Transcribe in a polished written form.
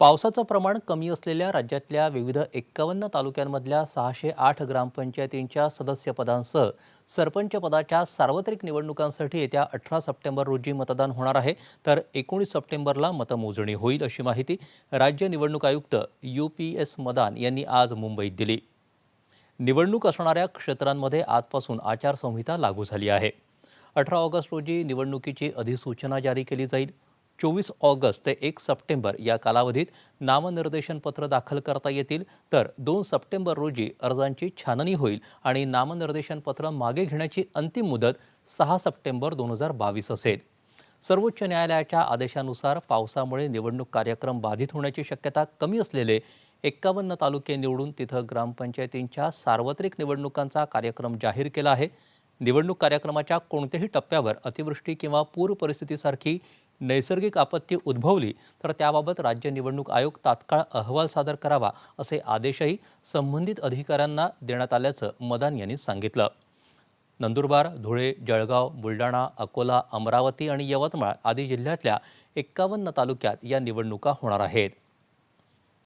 पावसाचं प्रमाण कमी असलेल्या राज्यातल्या विविध 51 तालुक्यांमधल्या 608 ग्रामपंचायतींच्या सदस्यपदांसह सरपंच पदाच्या सार्वत्रिक निवडणुकांसाठी येत्या 18 सप्टेंबर रोजी मतदान होणार आहे, तर 19 सप्टेंबरला मतमोजणी होईल, अशी माहिती राज्य निवडणूक आयुक्त UPS मदान यांनी आज मुंबईत दिली. निवडणूक असणाऱ्या क्षेत्रांमध्ये आजपासून आचारसंहिता लागू झाली आहे. 18 ऑगस्ट रोजी निवडणुकीची अधिसूचना जारी केली जाईल. 24 ऑगस्ट ते 1 सप्टेंबर या कालावधीत नामनिर्देशन पत्र दाखल करता येतील, तर 2 सप्टेंबर रोजी अर्जांची छाननी होईल आणि नामनिर्देशन पत्र मागे घेण्याची अंतिम मुदत 6 सप्टेंबर 2022 असेल. सर्वोच्च न्यायालयाच्या आदेशानुसार पावसामुळे निवडणूक कार्यक्रम बाधित होण्याची शक्यता कमी असलेले 51 तालुके निवडून तिथं ग्रामपंचायतींच्या सार्वत्रिक निवडणुकांचा कार्यक्रम जाहीर केला आहे. निवडणूक कार्यक्रमाच्या कोणत्याही टप्प्यावर अतिवृष्टी किंवा पूर परिस्थितीसारखी नैसर्गिक आपत्ती उद्भवली तर त्याबाबत राज्य निवडणूक आयोग तात्काळ अहवाल सादर करावा, असे आदेशही संबंधित अधिकाऱ्यांना देण्यात आल्याचं मदान यांनी सांगितलं. नंदुरबार, धुळे, जळगाव, बुलढाणा, अकोला, अमरावती आणि यवतमाळ आदी जिल्ह्यातल्या 51 तालुक्यात या निवडणुका होणार आहेत.